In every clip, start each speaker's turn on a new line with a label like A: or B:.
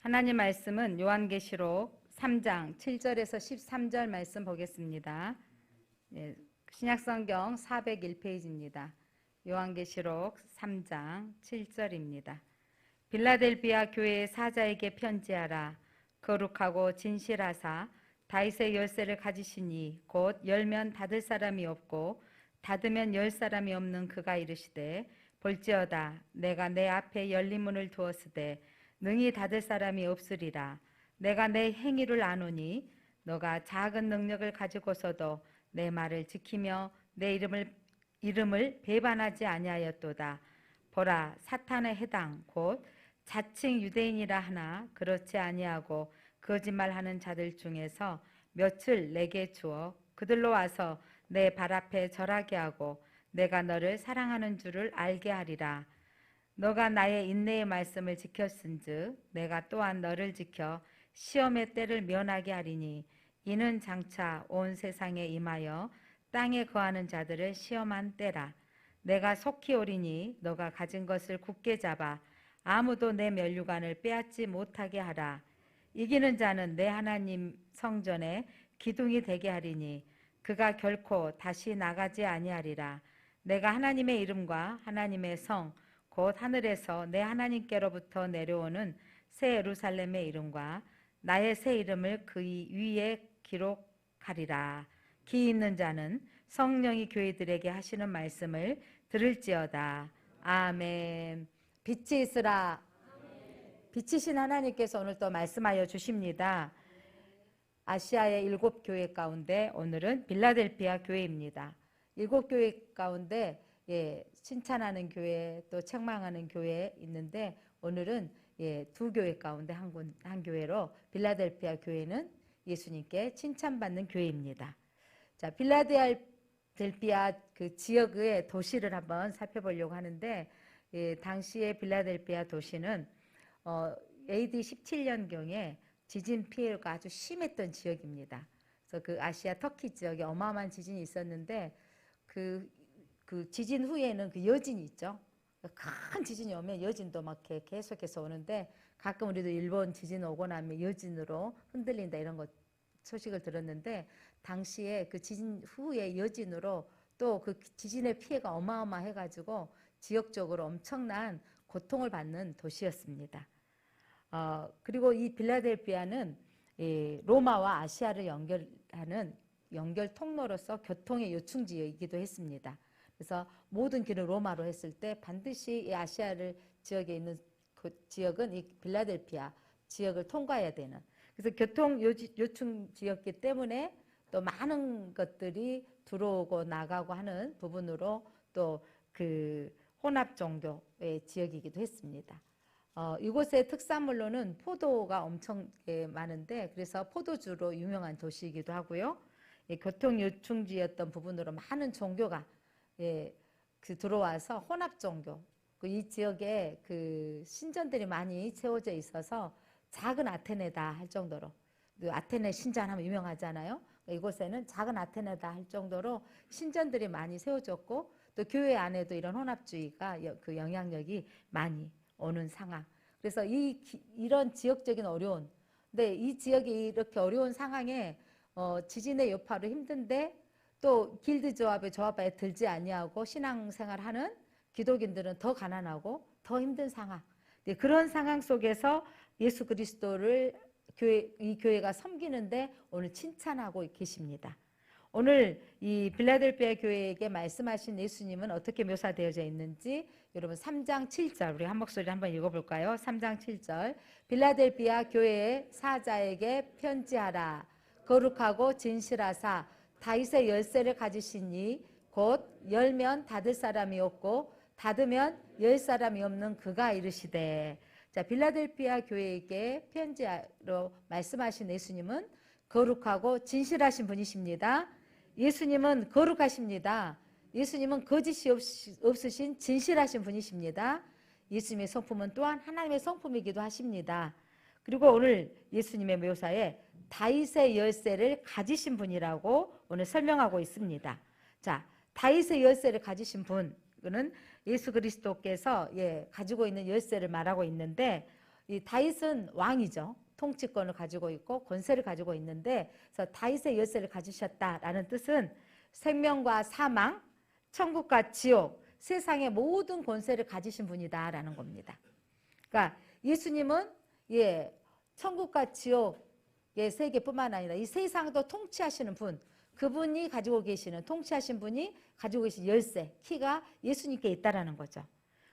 A: 하나님 말씀은 요한계시록 3장 7절에서 13절 말씀 보겠습니다. 신약성경 401페이지입니다. 요한계시록 3장 7절입니다. 빌라델비아 교회의 사자에게 편지하라. 거룩하고 진실하사 다윗의 열쇠를 가지시니 곧 열면 닫을 사람이 없고 닫으면 열 사람이 없는 그가 이르시되 볼지어다 내가 내 앞에 열린 문을 두었으되 능히 닫을 사람이 없으리라. 내가 내 행위를 아노니 너가 작은 능력을 가지고서도 내 말을 지키며 내 이름을 배반하지 아니하였도다. 보라, 사탄의 해당 곧 자칭 유대인이라 하나 그렇지 아니하고 거짓말하는 자들 중에서 몇을 내게 주어 그들로 와서 내 발 앞에 절하게 하고 내가 너를 사랑하는 줄을 알게 하리라. 너가 나의 인내의 말씀을 지켰은즉 내가 또한 너를 지켜 시험의 때를 면하게 하리니 이는 장차 온 세상에 임하여 땅에 거하는 자들을 시험한 때라. 내가 속히 오리니 너가 가진 것을 굳게 잡아 아무도 내 면류관을 빼앗지 못하게 하라. 이기는 자는 내 하나님 성전에 기둥이 되게 하리니 그가 결코 다시 나가지 아니하리라. 내가 하나님의 이름과 하나님의 성 곧 하늘에서 내 하나님께로부터 내려오는 새 예루살렘의 이름과 나의 새 이름을 그 위에 기록하리라. 기 있는 자는 성령이 교회들에게 하시는 말씀을 들을지어다. 아멘. 빛이 있으라. 빛이신 하나님께서 오늘 또 말씀하여 주십니다. 아시아의 7교회 가운데 오늘은 빌라델피아 교회입니다. 7교회 가운데 칭찬하는 교회 또 책망하는 교회 있는데 오늘은 2교회 가운데 한 교회로 빌라델피아 교회는 예수님께 칭찬받는 교회입니다. 자, 빌라델피아 그 지역의 도시를 한번 살펴보려고 하는데 당시의 빌라델피아 도시는 AD 17년경에 지진 피해가 아주 심했던 지역입니다. 그래서 그 아시아 터키 지역에 어마어마한 지진이 있었는데 그 지진 후에는 그 여진이 있죠. 큰 지진이 오면 여진도 막 계속해서 오는데 가끔 우리도 일본 지진 오고 나면 여진으로 흔들린다 이런 것 소식을 들었는데 당시에 그 지진 후에 여진으로 또 그 지진의 피해가 어마어마해가지고 지역적으로 엄청난 고통을 받는 도시였습니다. 그리고 이 빌라델피아는 로마와 아시아를 연결하는 연결 통로로서 교통의 요충 지역이기도 했습니다. 그래서 모든 길을 로마로 했을 때 반드시 이 아시아를 지역에 있는 그 지역은 이 빌라델피아 지역을 통과해야 되는 그래서 교통 요충 지역이기 때문에 또 많은 것들이 들어오고 나가고 하는 부분으로 또 그 혼합 종교의 지역이기도 했습니다. 이곳의 특산물로는 포도가 엄청 많은데 그래서 포도주로 유명한 도시이기도 하고요. 교통 요충지였던 부분으로 많은 종교가 들어와서 혼합 종교 이 지역에 그 신전들이 많이 세워져 있어서 작은 아테네다 할 정도로 아테네 신전하면 유명하잖아요. 이곳에는 작은 아테네다 할 정도로 신전들이 많이 세워졌고 또 교회 안에도 이런 혼합주의가 그 영향력이 많이 오는 상황. 그래서 이런 지역적인 어려운 근데 이 지역이 이렇게 어려운 상황에 지진의 여파로 힘든데 또 길드 조합의 조합에 들지 아니하고 신앙생활하는 기독인들은 더 가난하고 더 힘든 상황. 그런 상황 속에서 예수 그리스도를 이 교회가 섬기는데 오늘 칭찬하고 계십니다. 오늘 이 빌라델피아 교회에게 말씀하신 예수님은 어떻게 묘사되어져 있는지 여러분 3장 7절 우리 한 목소리 한번 읽어볼까요? 3장 7절 빌라델피아 교회의 사자에게 편지하라. 거룩하고 진실하사 다윗의 열쇠를 가지시니 곧 열면 닫을 사람이 없고 닫으면 열 사람이 없는 그가 이르시되. 자, 빌라델피아 교회에게 편지로 말씀하신 예수님은 거룩하고 진실하신 분이십니다. 예수님은 거룩하십니다. 예수님은 거짓이 없으신 진실하신 분이십니다. 예수님의 성품은 또한 하나님의 성품이기도 하십니다. 그리고 오늘 예수님의 묘사에 다윗의 열쇠를 가지신 분이라고 오늘 설명하고 있습니다. 자, 다윗의 열쇠를 가지신 분은 예수 그리스도께서 가지고 있는 열쇠를 말하고 있는데
B: 이 다윗은 왕이죠. 통치권을 가지고 있고 권세를 가지고 있는데, 그래서 다윗의 열쇠를 가지셨다라는 뜻은 생명과 사망, 천국과 지옥, 세상의 모든 권세를 가지신 분이다라는 겁니다. 그러니까 예수님은 천국과 지옥의 세계뿐만 아니라 이 세상도 통치하시는 분, 그분이 가지고 계시는, 통치하신 분이 가지고 계신 열쇠, 키가 예수님께 있다라는 거죠.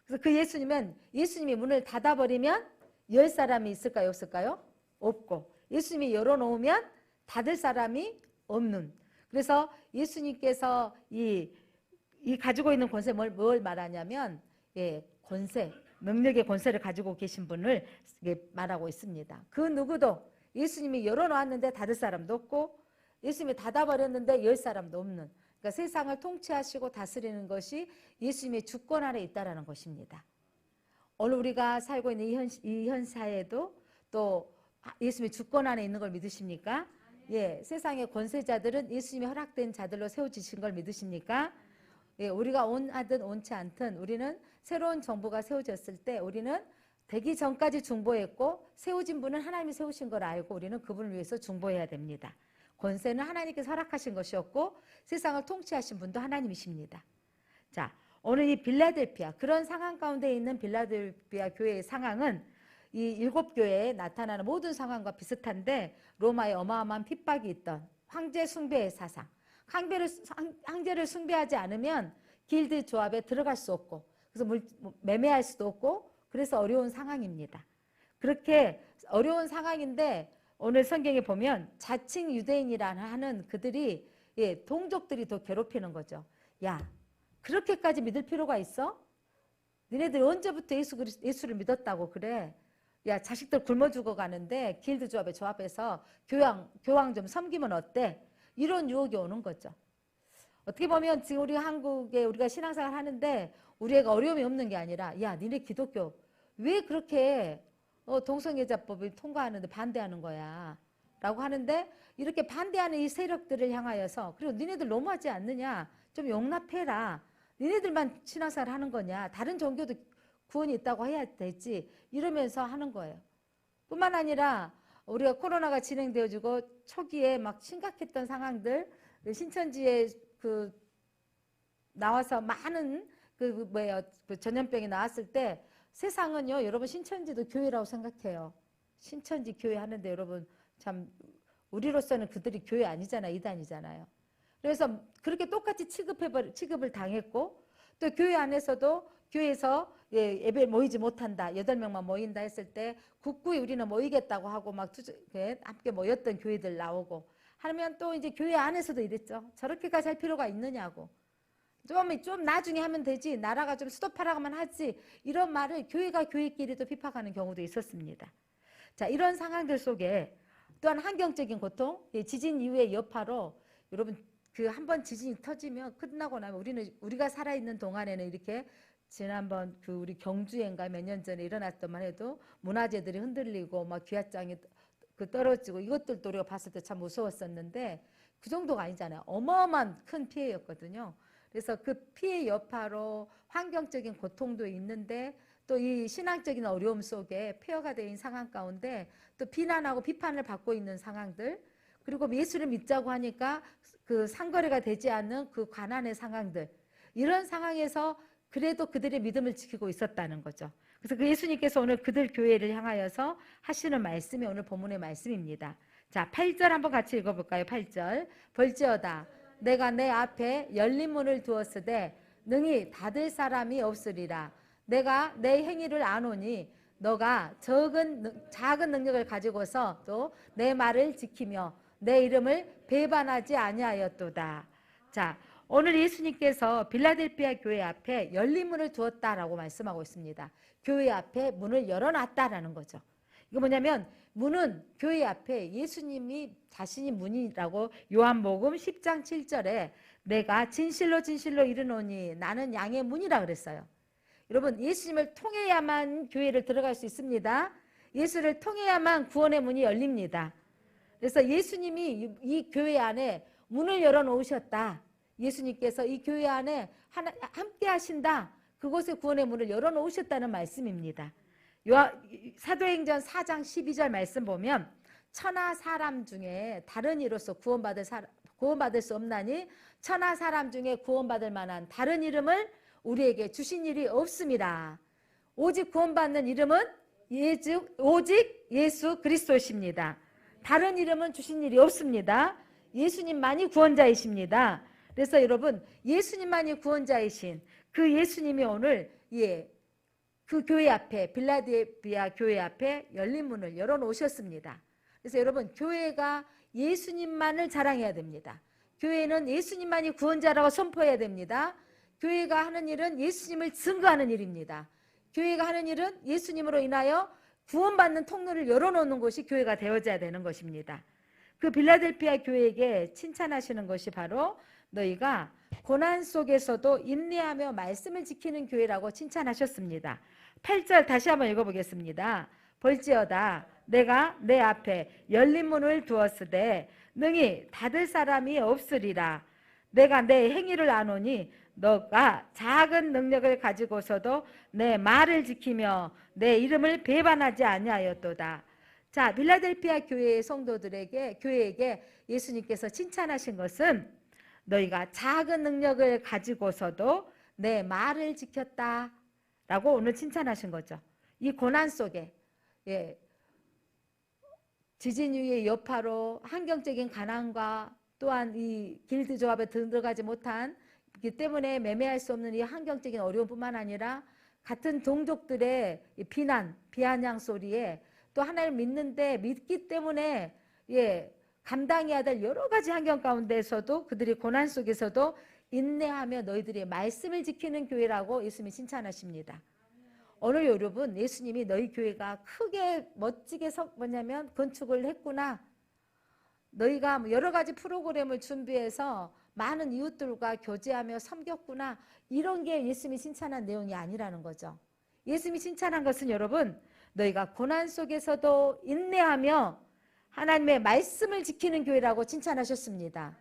B: 그래서 그 예수님이 문을 닫아버리면 열 사람이 있을까요, 없을까요? 없고, 예수님이 열어놓으면 닫을 사람이 없는. 그래서 예수님께서 이 가지고 있는 권세, 뭘 말하냐면, 권세, 능력의 권세를 가지고 계신 분을 말하고 있습니다. 그 누구도 예수님이 열어놓았는데 닫을 사람도 없고, 예수님이 닫아버렸는데 열 사람도 없는, 그러니까 세상을 통치하시고 다스리는 것이 예수님의 주권 아래 있다라는 것입니다. 오늘 우리가 살고 있는 이 현 사회에도 또 예수님의 주권 안에 있는 걸 믿으십니까? 세상의 권세자들은 예수님이 허락된 자들로 세워지신 걸 믿으십니까? 우리가 원하든 원치 않든 우리는 새로운 정부가 세워졌을 때 우리는 되기 전까지 중보했고, 세워진 분은 하나님이 세우신 걸 알고 우리는 그분을 위해서 중보해야 됩니다. 권세는 하나님께서 허락하신 것이었고 세상을 통치하신 분도 하나님이십니다. 자, 오늘 이 빌라델피아, 그런 상황 가운데 있는 빌라델피아 교회의 상황은 이 7교회에 나타나는 모든 상황과 비슷한데, 로마의 어마어마한 핍박이 있던 황제 숭배의 사상, 황제를 숭배하지 않으면 길드 조합에 들어갈 수 없고, 그래서 매매할 수도 없고, 그래서 어려운 상황입니다. 그렇게 어려운 상황인데 오늘 성경에 보면 자칭 유대인이라는 하는 그들이, 동족들이 더 괴롭히는 거죠. 야, 그렇게까지 믿을 필요가 있어? 니네들 언제부터 예수를 믿었다고 그래? 야, 자식들 굶어 죽어가는데 길드 조합에 조합해서 교황 좀 섬기면 어때? 이런 유혹이 오는 거죠. 어떻게 보면 지금 우리 한국에 우리가 신앙생활 하는데 우리 애가 어려움이 없는 게 아니라, 야, 니네 기독교 왜 그렇게 동성애자법을 통과하는데 반대하는 거야? 라고 하는데, 이렇게 반대하는 이 세력들을 향하여서, 그리고 니네들 너무하지 않느냐? 좀 용납해라. 니네들만 신앙생활 하는 거냐? 다른 종교도 구원이 있다고 해야 되지. 이러면서 하는 거예요. 뿐만 아니라 우리가 코로나가 진행되어지고 초기에 막 심각했던 상황들, 신천지에 나와서 많은 그 전염병이 나왔을 때, 세상은요, 여러분 신천지도 교회라고 생각해요. 신천지 교회 하는데 여러분 참 우리로서는 그들이 교회 아니잖아요. 이단이잖아요. 그래서 그렇게 똑같이 취급을 당했고, 또 교회 안에서도 교회에서 예배 모이지 못한다, 8명만 모인다 했을 때 굳고이 우리는 모이겠다고 하고 막 함께 모였던 교회들 나오고 하면, 또 이제 교회 안에서도 이랬죠. 저렇게까지 할 필요가 있느냐고. 좀 나중에 하면 되지, 나라가 좀 스톱하라고만 하지, 이런 말을 교회가 교회끼리도 비판하는 경우도 있었습니다. 자, 이런 상황들 속에 또한 환경적인 고통, 지진 이후의 여파로, 여러분 한 번 지진이 터지면 끝나고 나면 우리가 살아있는 동안에는 이렇게, 지난번 우리 경주엔가 몇 년 전에 일어났던만 해도 문화재들이 흔들리고 막 귀하장이 떨어지고, 이것들도 우리가 봤을 때 참 무서웠었는데 그 정도가 아니잖아요. 어마어마한 큰 피해였거든요. 그래서 그 피해 여파로 환경적인 고통도 있는데, 또 이 신앙적인 어려움 속에 폐허가 된 상황 가운데 또 비난하고 비판을 받고 있는 상황들, 그리고 예수를 믿자고 하니까 그 상거래가 되지 않는 그 가난의 상황들, 이런 상황에서 그래도 그들의 믿음을 지키고 있었다는 거죠. 그래서 그 예수님께서 오늘 그들 교회를 향하여서 하시는 말씀이 오늘 본문의 말씀입니다. 자, 8절 한번 같이 읽어볼까요? 8절. 볼지어다 내가 내 앞에 열린 문을 두었으되 능히 닫을 사람이 없으리라. 내가 내 행위를 아노니 너가 작은 능력을 가지고서 또 내 말을 지키며 내 이름을 배반하지 아니하였도다. 자, 오늘 예수님께서 빌라델피아 교회 앞에 열린 문을 두었다라고 말씀하고 있습니다. 교회 앞에 문을 열어놨다라는 거죠. 이거 뭐냐면, 문은 교회 앞에 예수님이 자신이 문이라고 요한복음 10장 7절에 내가 진실로 진실로 이르노니 나는 양의 문이라 그랬어요. 여러분, 예수님을 통해야만 교회를 들어갈 수 있습니다. 예수를 통해야만 구원의 문이 열립니다. 그래서 예수님이 이 교회 안에 문을 열어놓으셨다. 예수님께서 이 교회 안에 함께 하신다. 그곳에 구원의 문을 열어놓으셨다는 말씀입니다. 사도행전 4장 12절 말씀 보면 천하 사람 중에 다른 이로서 구원받을 수 없나니 천하 사람 중에 구원받을 만한 다른 이름을 우리에게 주신 일이 없습니다. 오직 구원받는 이름은 오직 예수 그리스도십니다. 다른 이름은 주신 일이 없습니다. 예수님만이 구원자이십니다. 그래서 여러분 예수님만이 구원자이신 그 예수님이 오늘 그 교회 앞에 빌라델비아 교회 앞에 열린 문을 열어놓으셨습니다. 그래서 여러분 교회가 예수님만을 자랑해야 됩니다. 교회는 예수님만이 구원자라고 선포해야 됩니다. 교회가 하는 일은 예수님을 증거하는 일입니다. 교회가 하는 일은 예수님으로 인하여 구원받는 통로를 열어놓는 것이 교회가 되어져야 되는 것입니다. 그 빌라델비아 교회에게 칭찬하시는 것이 바로 너희가 고난 속에서도 인내하며 말씀을 지키는 교회라고 칭찬하셨습니다. 8절 다시 한번 읽어보겠습니다. 볼지어다 내가 내 앞에 열린 문을 두었으되 능히 닫을 사람이 없으리라. 내가 내 행위를 아노니 너가 작은 능력을 가지고서도 내 말을 지키며 내 이름을 배반하지 아니하였도다. 자, 빌라델비아 교회의 성도들에게 교회에게 예수님께서 칭찬하신 것은 너희가 작은 능력을 가지고서도 내 말을 지켰다라고 오늘 칭찬하신 거죠. 이 고난 속에 지진 위의 여파로 환경적인 가난과 또한 이 길드 조합에 들어가지 못한 기 때문에 매매할 수 없는 이 환경적인 어려움뿐만 아니라 같은 동족들의 비난, 비아냥 소리에 또 하나님을 믿는데 믿기 때문에 감당해야 될 여러 가지 환경 가운데서도 그들이 고난 속에서도 인내하며 너희들의 말씀을 지키는 교회라고 예수님이 칭찬하십니다. 오늘 여러분 예수님이 너희 교회가 크게 멋지게 건축을 했구나. 너희가 여러 가지 프로그램을 준비해서 많은 이웃들과 교제하며 섬겼구나. 이런 게 예수님이 칭찬한 내용이 아니라는 거죠. 예수님이 칭찬한 것은 여러분 너희가 고난 속에서도 인내하며 하나님의 말씀을 지키는 교회라고 칭찬하셨습니다.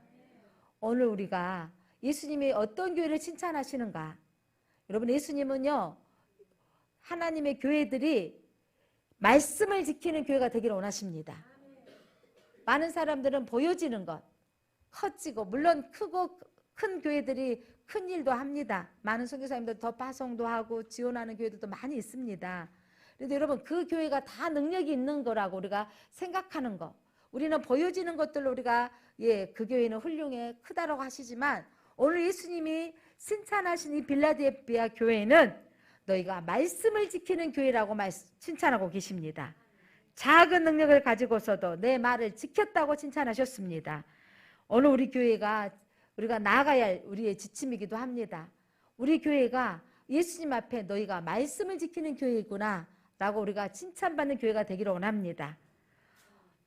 B: 오늘 우리가 예수님이 어떤 교회를 칭찬하시는가? 여러분 예수님은요 하나님의 교회들이 말씀을 지키는 교회가 되기를 원하십니다. 많은 사람들은 보여지는 것 커지고 물론 크고 큰 교회들이 큰 일도 합니다. 많은 선교사님들 더 파송도 하고 지원하는 교회들도 많이 있습니다. 그런데 여러분 그 교회가 다 능력이 있는 거라고 우리가 생각하는 거 우리는 보여지는 것들로 우리가 그 교회는 훌륭해 크다라고 하시지만 오늘 예수님이 칭찬하신 이 빌라델비아 교회는 너희가 말씀을 지키는 교회라고 칭찬하고 계십니다. 작은 능력을 가지고서도 내 말을 지켰다고 칭찬하셨습니다. 오늘 우리 교회가 우리가 나아가야 할 우리의 지침이기도 합니다. 우리 교회가 예수님 앞에 너희가 말씀을 지키는 교회이구나 라고 우리가 칭찬받는 교회가 되기를 원합니다.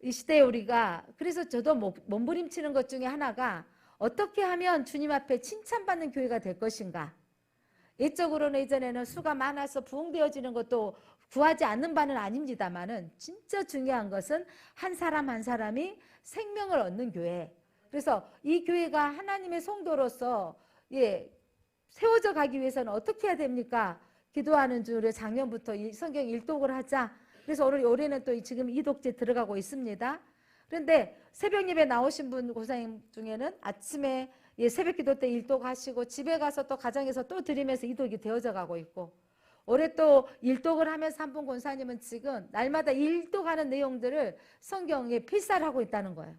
B: 이 시대에 우리가 그래서 저도 몸부림치는 것 중에 하나가 어떻게 하면 주님 앞에 칭찬받는 교회가 될 것인가. 예적으로는 예전에는 수가 많아서 부흥되어지는 것도 구하지 않는 바는 아닙니다만은 진짜 중요한 것은 한 사람 한 사람이 생명을 얻는 교회. 그래서 이 교회가 하나님의 성도로서 세워져 가기 위해서는 어떻게 해야 됩니까? 기도하는 줄에 작년부터 성경 일독을 하자. 그래서 올해는 또 지금 이독제 들어가고 있습니다. 그런데 새벽 예배 나오신 분 고사님 중에는 아침에 새벽 기도 때 일독하시고 집에 가서 또 가정에서 또 드리면서 이독이 되어져 가고 있고 올해 또 일독을 하면서 한 분 권사님은 지금 날마다 일독하는 내용들을 성경에 필사를 하고 있다는 거예요.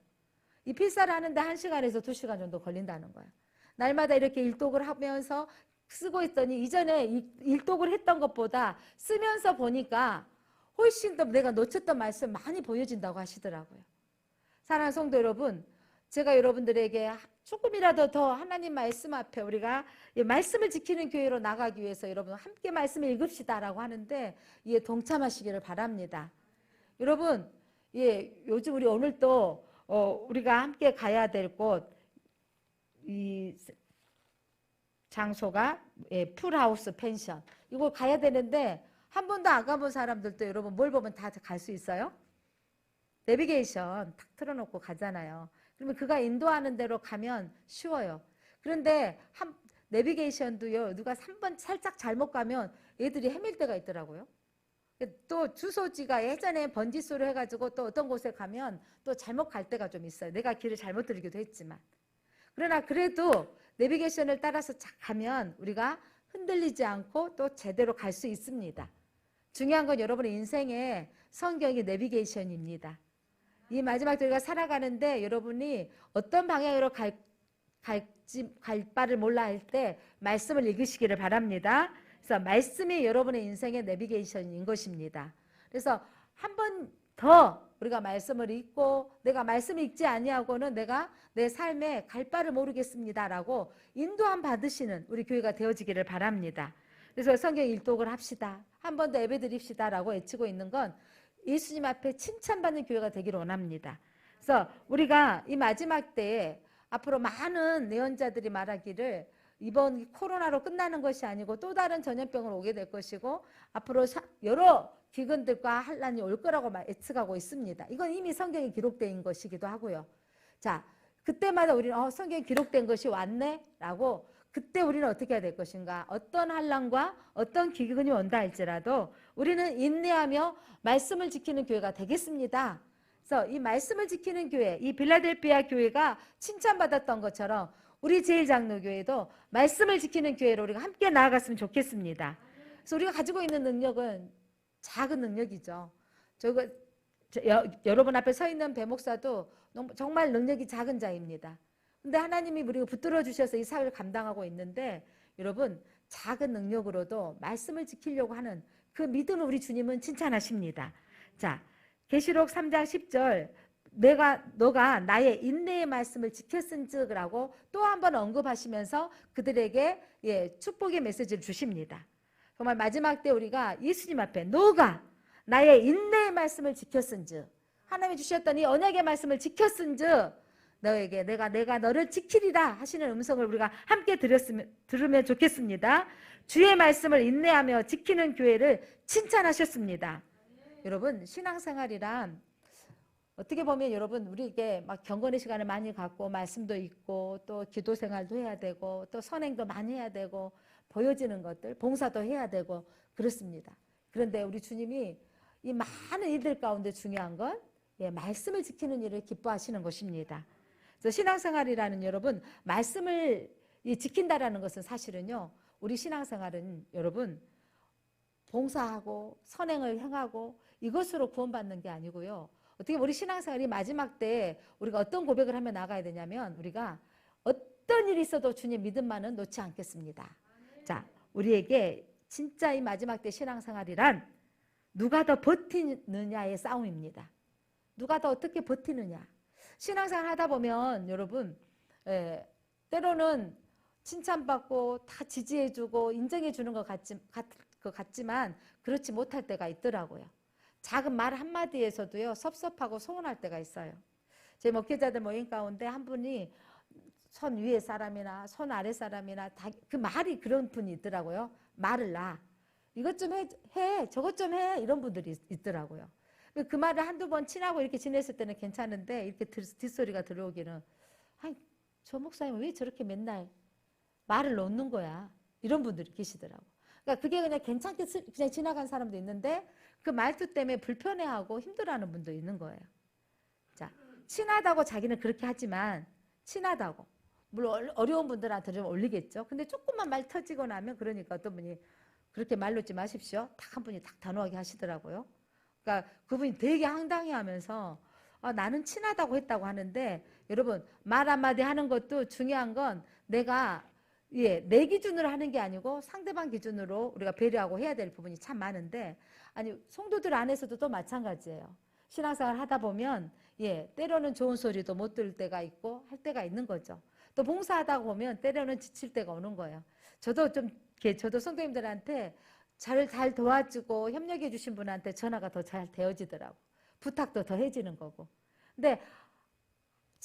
B: 이 필사를 하는데 1시간에서 2시간 정도 걸린다는 거예요. 날마다 이렇게 일독을 하면서 쓰고 있더니 이전에 일독을 했던 것보다 쓰면서 보니까 훨씬 더 내가 놓쳤던 말씀 많이 보여진다고 하시더라고요. 사랑하는 성도 여러분, 제가 여러분들에게 조금이라도 더 하나님 말씀 앞에 우리가 말씀을 지키는 교회로 나가기 위해서 여러분 함께 말씀을 읽읍시다라고 하는데 이에 동참하시기를 바랍니다. 여러분, 요즘 우리 오늘 또 우리가 함께 가야 될 곳 이 장소가 풀하우스 펜션 이거 가야 되는데 한 번도 안 가본 사람들도 여러분 뭘 보면 다 갈 수 있어요? 내비게이션 탁 틀어놓고 가잖아요. 그러면 그가 인도하는 대로 가면 쉬워요. 그런데 내비게이션도요 누가 3번 살짝 잘못 가면 애들이 헤맬 때가 있더라고요. 또 주소지가 예전에 번지수로 해가지고 또 어떤 곳에 가면 또 잘못 갈 때가 좀 있어요. 내가 길을 잘못 들기도 했지만. 그러나 그래도 내비게이션을 따라서 가면 우리가 흔들리지 않고 또 제대로 갈 수 있습니다. 중요한 건 여러분의 인생의 성경이 내비게이션입니다. 이 마지막 우리가 살아가는데 여러분이 어떤 방향으로 갈 바를 몰라 할 때 말씀을 읽으시기를 바랍니다. 그래서 말씀이 여러분의 인생의 내비게이션인 것입니다. 그래서 한 번 더 우리가 말씀을 읽고 내가 말씀 읽지 아니하고는 내가 내 삶에 갈 바를 모르겠습니다라고 인도함 받으시는 우리 교회가 되어지기를 바랍니다. 그래서 성경 일독을 합시다. 한 번 더 예배드립시다라고 외치고 있는 건 예수님 앞에 칭찬받는 교회가 되기를 원합니다. 그래서 우리가 이 마지막 때에 앞으로 많은 내연자들이 말하기를 이번 코로나로 끝나는 것이 아니고 또 다른 전염병으로 오게 될 것이고 앞으로 여러 기근들과 환란이 올 거라고 예측하고 있습니다. 이건 이미 성경에 기록된 것이기도 하고요. 자, 그때마다 우리는 성경에 기록된 것이 왔네? 라고 그때 우리는 어떻게 해야 될 것인가? 어떤 환란과 어떤 기근이 온다 할지라도 우리는 인내하며 말씀을 지키는 교회가 되겠습니다. 그래서 이 말씀을 지키는 교회, 이 빌라델피아 교회가 칭찬받았던 것처럼 우리 제일장로교회도 말씀을 지키는 교회로 우리가 함께 나아갔으면 좋겠습니다. 그래서 우리가 가지고 있는 능력은 작은 능력이죠. 여러분 앞에 서 있는 배목사도 정말 능력이 작은 자입니다. 근데 하나님이 우리가 붙들어 주셔서 이 사회를 감당하고 있는데 여러분 작은 능력으로도 말씀을 지키려고 하는 그 믿음을 우리 주님은 칭찬하십니다. 자, 계시록 3장 10절 너가 나의 인내의 말씀을 지켰은즉이라고 또 한 번 언급하시면서 그들에게 축복의 메시지를 주십니다. 정말 마지막 때 우리가 예수님 앞에 너가 나의 인내의 말씀을 지켰은즉 하나님이 주셨던 이 언약의 말씀을 지켰은즉 너에게 내가 너를 지키리라 하시는 음성을 우리가 함께 들으면 좋겠습니다. 주의 말씀을 인내하며 지키는 교회를 칭찬하셨습니다. 여러분 신앙생활이란 어떻게 보면 여러분 우리에게 막 경건의 시간을 많이 갖고 말씀도 읽고 또 기도 생활도 해야 되고 또 선행도 많이 해야 되고 보여지는 것들 봉사도 해야 되고 그렇습니다. 그런데 우리 주님이 이 많은 일들 가운데 중요한 건 말씀을 지키는 일을 기뻐하시는 것입니다. 그래서 신앙생활이라는 여러분 말씀을 지킨다라는 것은 사실은요 우리 신앙생활은 여러분 봉사하고 선행을 행하고 이것으로 구원받는 게 아니고요. 어떻게 우리 신앙생활이 마지막 때 우리가 어떤 고백을 하며 나가야 되냐면 우리가 어떤 일이 있어도 주님 믿음만은 놓지 않겠습니다. 자, 우리에게 진짜 이 마지막 때 신앙생활이란 누가 더 버티느냐의 싸움입니다. 누가 더 어떻게 버티느냐. 신앙생활 하다 보면 여러분 때로는 칭찬받고 다 지지해주고 인정해주는 것 같지만 그렇지 못할 때가 있더라고요. 작은 말 한마디에서도요 섭섭하고 서운할 때가 있어요. 저희 목회자들 모임 가운데 한 분이 손 위에 사람이나 손 아래 사람이나 다 그 말이 그런 분이 있더라고요. 말을 놔. 이것 좀 해, 저것 좀 해 이런 분들이 있더라고요. 그 말을 한두 번 친하고 이렇게 지냈을 때는 괜찮은데 이렇게 뒷소리가 들어오기는 아니 저 목사님은 왜 저렇게 맨날 말을 놓는 거야 이런 분들이 계시더라고. 그러니까 그게 그냥 괜찮게 그냥 지나간 사람도 있는데 그 말투 때문에 불편해하고 힘들어하는 분도 있는 거예요. 자, 친하다고 자기는 그렇게 하지만 친하다고 물론 어려운 분들한테 좀 올리겠죠. 근데 조금만 말 터지고 나면 그러니까 어떤 분이 그렇게 말 놓지 마십시오. 딱 한 분이 딱 단호하게 하시더라고요. 그러니까 그분이 되게 황당해하면서 나는 친하다고 했다고 하는데 여러분 말 한마디 하는 것도 중요한 건 내가 내 기준으로 하는 게 아니고 상대방 기준으로 우리가 배려하고 해야 될 부분이 참 많은데 아니 성도들 안에서도 또 마찬가지예요. 신앙생활 하다 보면 때로는 좋은 소리도 못 들을 때가 있고 할 때가 있는 거죠. 또 봉사하다 보면 때로는 지칠 때가 오는 거예요. 저도 성도님들한테 잘 도와주고 협력해 주신 분한테 전화가 더 잘 되어지더라고. 부탁도 더 해지는 거고. 근데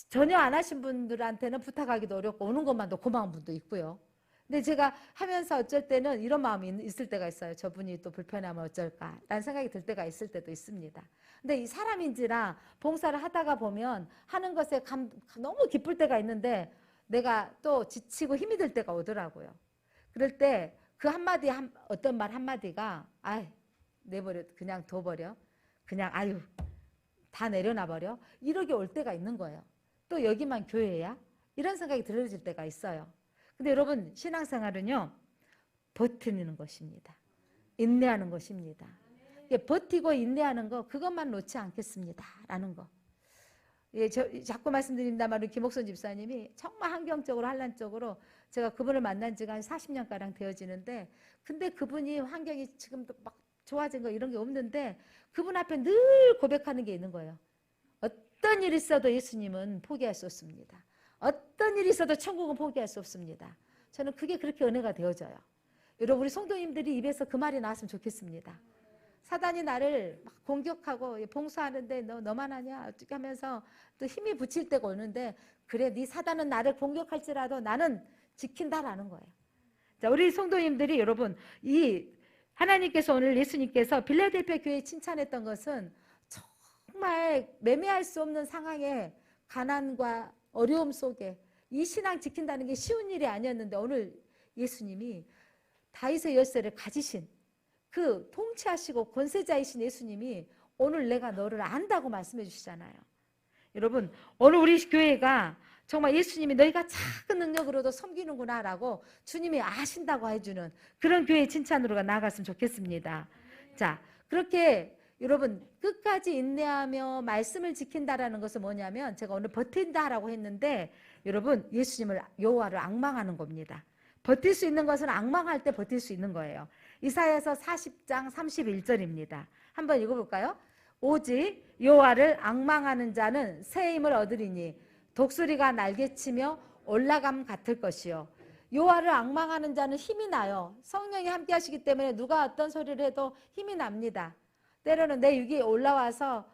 B: 전혀 안 하신 분들한테는 부탁하기도 어렵고 오는 것만도 고마운 분도 있고요. 근데 제가 하면서 어쩔 때는 이런 마음이 있을 때가 있어요. 저분이 또 불편하면 어쩔까 라는 생각이 들 때가 있을 때도 있습니다. 근데 이 사람인지라 봉사를 하다가 보면 하는 것에 너무 기쁠 때가 있는데 내가 또 지치고 힘이 들 때가 오더라고요. 그럴 때 그 한마디 어떤 말 한마디가 내버려, 그냥 둬버려. 그냥 아유 다 내려놔버려. 이러게 올 때가 있는 거예요. 또 여기만 교회야? 이런 생각이 들어질 때가 있어요. 근데 여러분 신앙생활은요 버티는 것입니다. 인내하는 것입니다. 버티고 인내하는 거 그것만 놓지 않겠습니다 라는 거. 예, 자꾸 말씀드립니다만 김옥선 집사님이 정말 환경적으로 한란적으로 제가 그분을 만난 지가 한 40년가량 되어지는데 근데 그분이 환경이 지금도 막 좋아진 거 이런 게 없는데 그분 앞에 늘 고백하는 게 있는 거예요. 어떤 일이 있어도 예수님은 포기할 수 없습니다. 어떤 일이 있어도 천국은 포기할 수 없습니다. 저는 그게 그렇게 은혜가 되어져요. 여러분 우리 성도님들이 입에서 그 말이 나왔으면 좋겠습니다. 사단이 나를 막 공격하고 봉사하는데 너만 하냐 어떻게 하면서 또 힘이 붙일 때가 오는데 그래 네 사단은 나를 공격할지라도 나는 지킨다라는 거예요. 자, 우리 성도님들이 여러분 이 하나님께서 오늘 예수님께서 빌라델피아 교회에 칭찬했던 것은 정말 매매할 수 없는 상황에 가난과 어려움 속에 이 신앙 지킨다는 게 쉬운 일이 아니었는데 오늘 예수님이 다윗의 열쇠를 가지신 그 통치하시고 권세자이신 예수님이 오늘 내가 너를 안다고 말씀해 주시잖아요. 여러분 오늘 우리 교회가 정말 예수님이 너희가 작은 능력으로도 섬기는구나 라고 주님이 아신다고 해주는 그런 교회의 칭찬으로 나아갔으면 좋겠습니다. 자, 그렇게 여러분 끝까지 인내하며 말씀을 지킨다라는 것은 뭐냐면 제가 오늘 버틴다라고 했는데 여러분 예수님을 여호와를 앙망하는 겁니다. 버틸 수 있는 것은 앙망할 때 버틸 수 있는 거예요. 이사야서 40장 31절입니다. 한번 읽어볼까요? 오직 여호와를 앙망하는 자는 새 힘을 얻으리니 독수리가 날개치며 올라감 같을 것이요. 여호와를 앙망하는 자는 힘이 나요. 성령이 함께 하시기 때문에 누가 어떤 소리를 해도 힘이 납니다. 때로는 내 육이 올라와서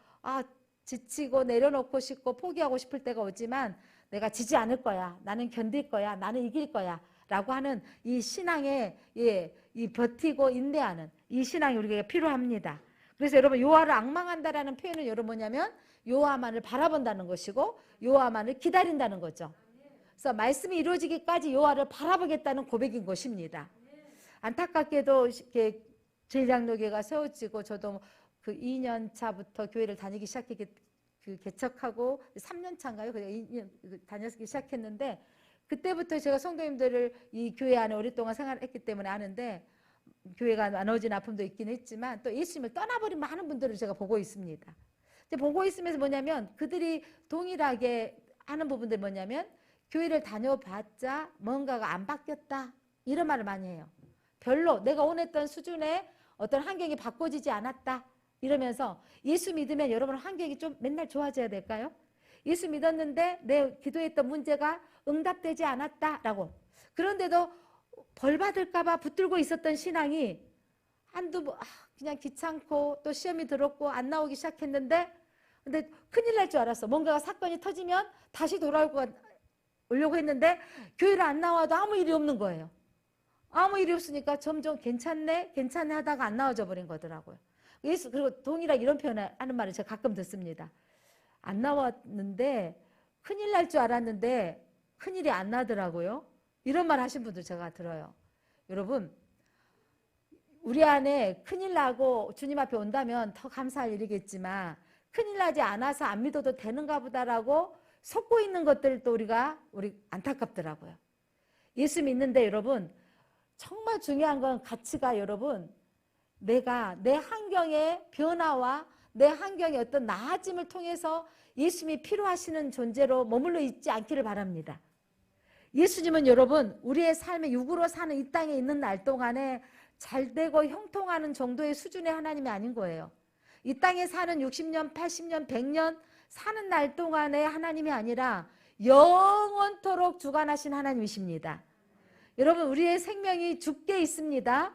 B: 지치고 내려놓고 싶고 포기하고 싶을 때가 오지만 내가 지지 않을 거야. 나는 견딜 거야. 나는 이길 거야. 라고 하는 이 신앙의 이 버티고 인내하는 이 신앙이 우리에게 필요합니다. 그래서 여러분 여호와를 앙망한다라는 표현은 여러분 뭐냐면 여호와만을 바라본다는 것이고 여호와만을 기다린다는 거죠. 그래서 말씀이 이루어지기까지 여호와를 바라보겠다는 고백인 것입니다. 안타깝게도 이렇게 제일장로교회가 세워지고 저도 그 2년 차부터 교회를 다니기 시작했기 그 개척하고 3년 차인가요? 2년 다녔기 시작했는데 그때부터 제가 성도님들을 이 교회 안에 오랫동안 생활했기 때문에 아는데 교회가 나눠진 아픔도 있긴 했지만 또 예수님을 떠나버린 많은 분들을 제가 보고 있습니다. 보고 있으면서 뭐냐면 그들이 동일하게 하는 부분들이 뭐냐면 교회를 다녀봤자 뭔가가 안 바뀌었다 이런 말을 많이 해요. 별로 내가 원했던 수준의 어떤 환경이 바꿔지지 않았다 이러면서 예수 믿으면 여러분 환경이 좀 맨날 좋아져야 될까요? 예수 믿었는데 내 기도했던 문제가 응답되지 않았다라고 그런데도 벌 받을까 봐 붙들고 있었던 신앙이 그냥 귀찮고 또 시험이 들었고 안 나오기 시작했는데 근데 큰일 날 줄 알았어. 뭔가가 사건이 터지면 다시 돌아오려고 했는데 교회를 안 나와도 아무 일이 없는 거예요. 아무 일이 없으니까 점점 괜찮네 하다가 안 나와져 버린 거더라고요. 그리고 동일하게 이런 표현을 하는 말을 제가 가끔 듣습니다. 안 나왔는데 큰일 날 줄 알았는데 큰일이 안 나더라고요. 이런 말 하신 분들 제가 들어요. 여러분 우리 안에 큰일 나고 주님 앞에 온다면 더 감사할 일이겠지만 큰일 나지 않아서 안 믿어도 되는가 보다라고 속고 있는 것들도 우리 안타깝더라고요. 예수 믿는데 여러분 정말 중요한 건 가치가 여러분 내가 내 환경의 변화와 내 환경의 어떤 나아짐을 통해서 예수님이 필요하시는 존재로 머물러 있지 않기를 바랍니다. 예수님은 여러분 우리의 삶의 육으로 사는 이 땅에 있는 날 동안에 잘되고 형통하는 정도의 수준의 하나님이 아닌 거예요. 이 땅에 사는 60년, 80년, 100년 사는 날 동안의 하나님이 아니라 영원토록 주관하신 하나님이십니다. 여러분 우리의 생명이 죽게 있습니다.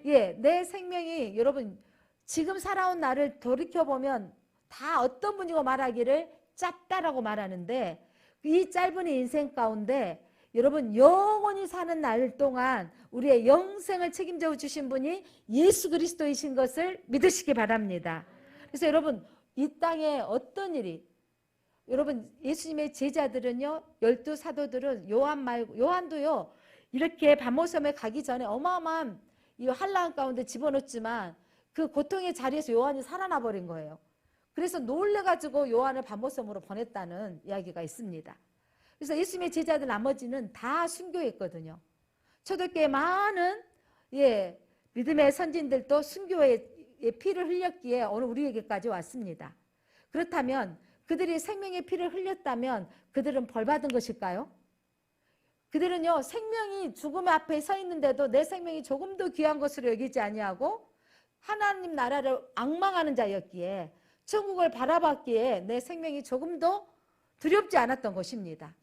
B: 내 생명이 여러분 지금 살아온 나를 돌이켜보면 다 어떤 분이고 말하기를 짧다라고 말하는데 이 짧은 인생 가운데 여러분 영원히 사는 날 동안 우리의 영생을 책임져 주신 분이 예수 그리스도이신 것을 믿으시기 바랍니다. 그래서 여러분 이 땅에 어떤 일이 여러분 예수님의 제자들은요 12 사도들은 요한도요 이렇게 밤모섬에 가기 전에 어마어마한 이 한란 가운데 집어넣었지만 그 고통의 자리에서 요한이 살아나 버린 거예요. 그래서 놀래가지고 요한을 반모섬으로 보냈다는 이야기가 있습니다. 그래서 예수님의 제자들 나머지는 다 순교했거든요. 초대교회 많은 믿음의 선진들도 순교의 피를 흘렸기에 오늘 우리에게까지 왔습니다. 그렇다면 그들이 생명의 피를 흘렸다면 그들은 벌받은 것일까요? 그들은요, 생명이 죽음 앞에 서 있는데도 내 생명이 조금 더 귀한 것으로 여기지 아니하고 하나님 나라를 앙망하는 자였기에 천국을 바라봤기에 내 생명이 조금 더 두렵지 않았던 것입니다.